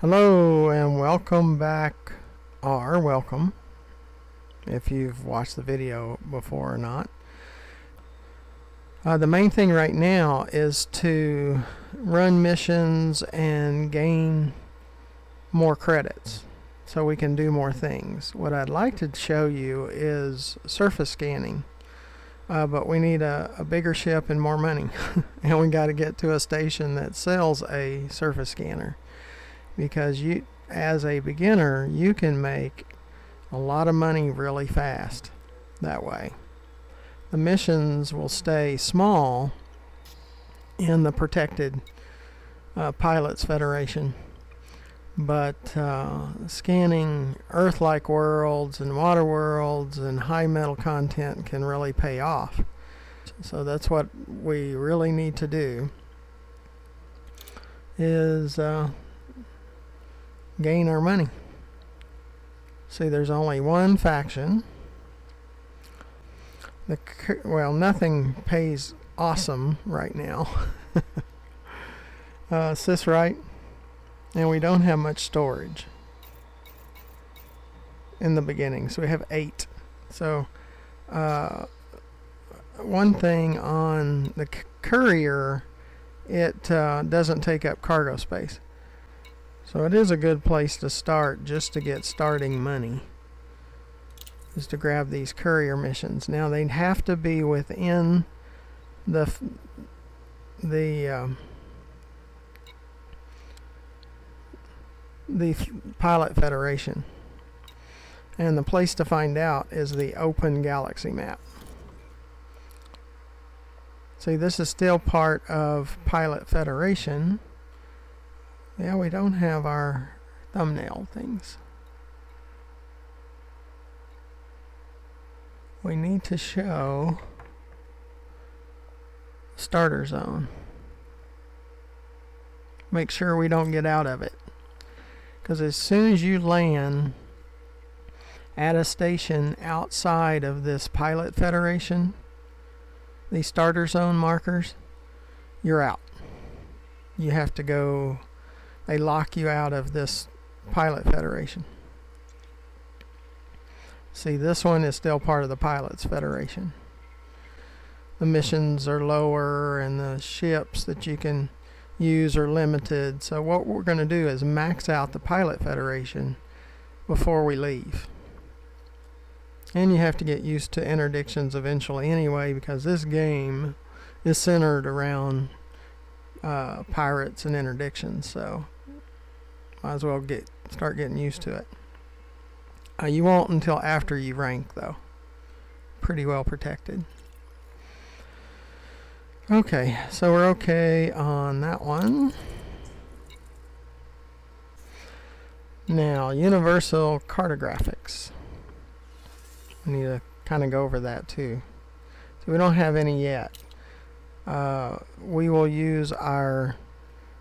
Hello and welcome back, or welcome if you've watched the video before or not. The main thing right now is to run missions and gain more credits so we can do more things. What I'd like to show you is surface scanning, but we need a bigger ship and more money and we got to get to a station that sells a surface scanner, because you, as a beginner, you can make a lot of money really fast that way. The missions will stay small in the protected Pilots Federation, but scanning Earth-like worlds and water worlds and high metal content can really pay off. So that's what we really need to do, is gain our money. See, there's only one faction. Well, nothing pays awesome right now. Is this right? And we don't have much storage in the beginning, so we have 8. So one thing on the courier, it doesn't take up cargo space. So it is a good place to start, just to get starting money, is to grab these courier missions. Now they'd have to be within the Pilot Federation, and the place to find out is the Open Galaxy map. See, this is still part of Pilot Federation. Yeah, we don't have our thumbnail things. We need to show starter zone. Make sure we don't get out of it, because as soon as you land at a station outside of this Pilot Federation, these starter zone markers, you're out. You have to go. They lock you out of this Pilot Federation. See, this one is still part of the Pilots Federation. The missions are lower and the ships that you can use are limited. So what we're going to do is max out the Pilot Federation before we leave. And you have to get used to interdictions eventually anyway, because this game is centered around pirates and interdictions, so might as well start getting used to it. You won't until after you rank, though. Pretty well protected. Okay, so we're okay on that one. Now, universal cartographics. We need to kind of go over that too. So we don't have any yet. We will use our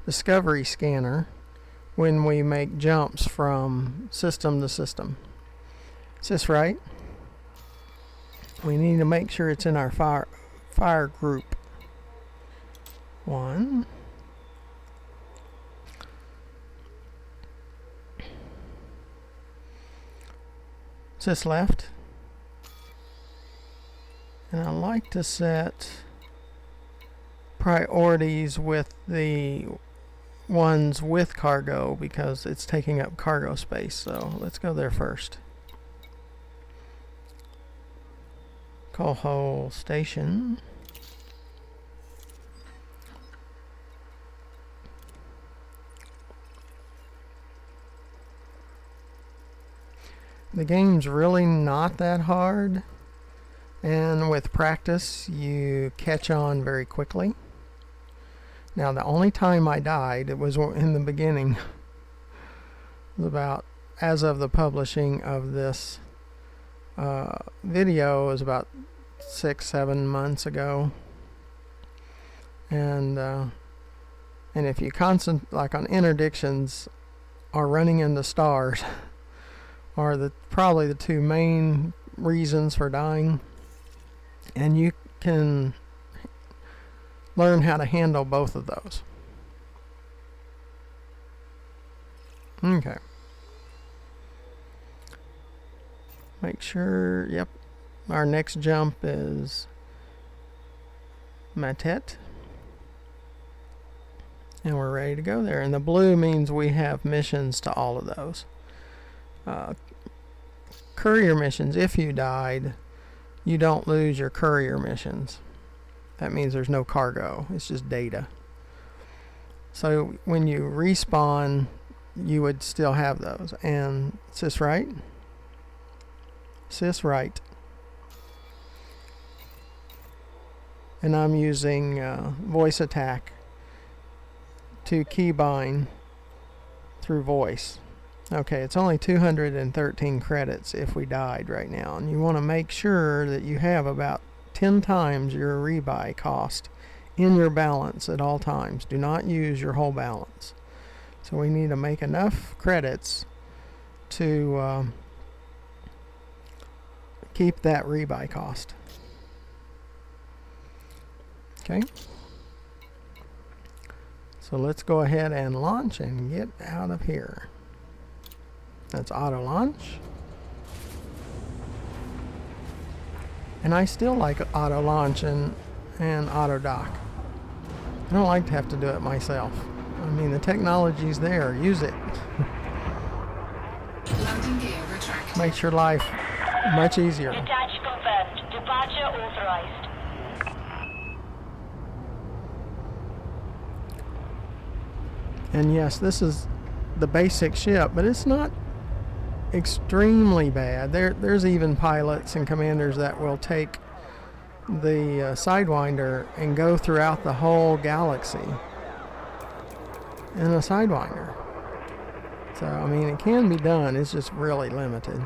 discovery scanner when we make jumps from system to system. Is this right? We need to make sure it's in our fire group 1. Is this left? And I like to set priorities with the ones with cargo, because it's taking up cargo space. So let's go there first. Coal station. The game's really not that hard, and with practice you catch on very quickly. Now, the only time I died, it was in the beginning. It was about, as of the publishing of this video, it was about 6-7 months ago. And if you concentrate, like on interdictions or running into stars, are probably the two main reasons for dying, and you can learn how to handle both of those. Okay. Make sure, yep, our next jump is Matet. And we're ready to go there. And the blue means we have missions to all of those. Courier missions, if you died, you don't lose your courier missions. That means there's no cargo. It's just data. So when you respawn, you would still have those. And sis right? Sis right. And I'm using voice attack to keybind through voice. Okay, it's only 213 credits if we died right now. And you want to make sure that you have about 10 times your rebuy cost in your balance at all times. Do not use your whole balance. So we need to make enough credits to keep that rebuy cost. Okay. So let's go ahead and launch and get out of here. That's auto launch. And I still like auto launch and auto dock. I don't like to have to do it myself. I mean, the technology's there. Use it. Makes your life much easier. Detach confirmed. Departure authorized. And yes, this is the basic ship, but it's not extremely bad. There's even pilots and commanders that will take the Sidewinder and go throughout the whole galaxy in a Sidewinder. So, I mean, it can be done. It's just really limited.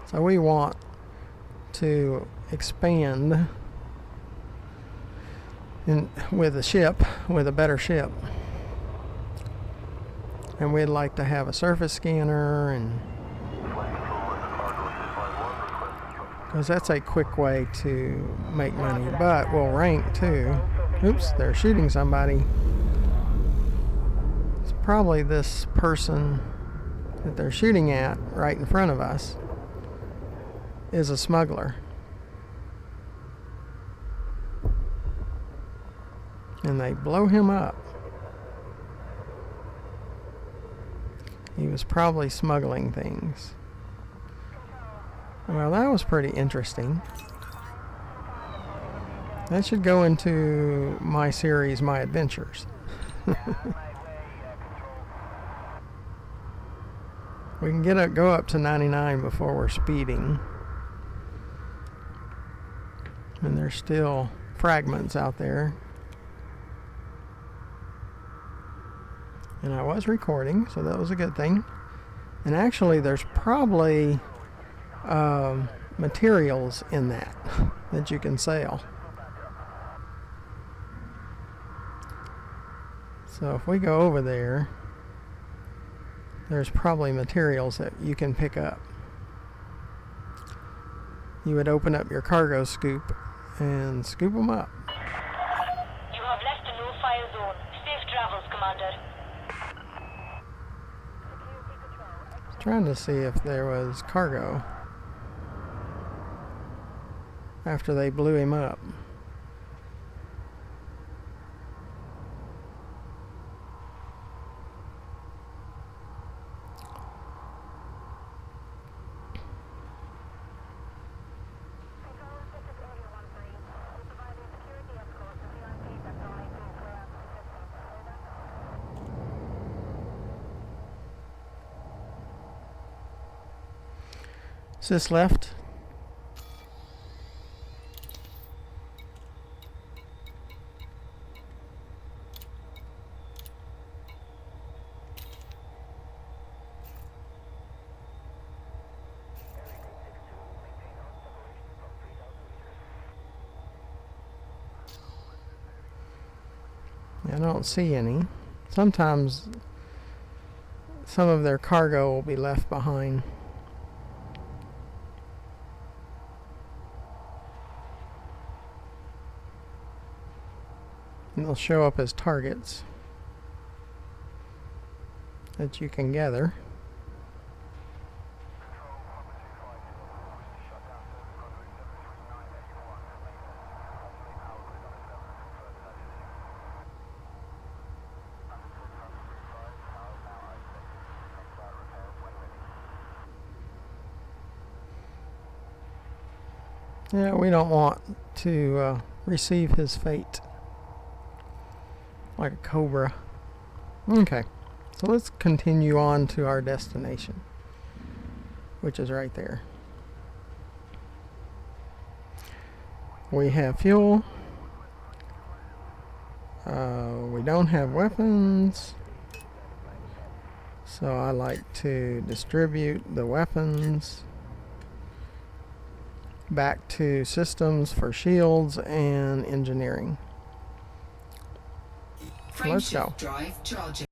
So we want to expand with a ship, with a better ship. And we'd like to have a surface scanner, and because that's a quick way to make money, but we'll rank too. Oops, they're shooting somebody. It's probably this person that they're shooting at right in front of us is a smuggler. And they blow him up. He was probably smuggling things. Well, that was pretty interesting. That should go into my series, My Adventures. We can go up to 99 before we're speeding. And there's still fragments out there. And I was recording, so that was a good thing. And actually, there's probably materials in that you can sell. So if we go over there, there's probably materials that you can pick up. You would open up your cargo scoop and scoop them up. You have left the no-fire zone. Safe travels, Commander. Trying to see if there was cargo after they blew him up. Is this left? I don't see any. Sometimes some of their cargo will be left behind. And they'll show up as targets. that you can gather. Yeah, we don't want to receive his fate like a cobra. Okay, so let's continue on to our destination, which is right there. We have fuel. We don't have weapons, so I like to distribute the weapons back to systems for shields and engineering. Let's go. Drive charging.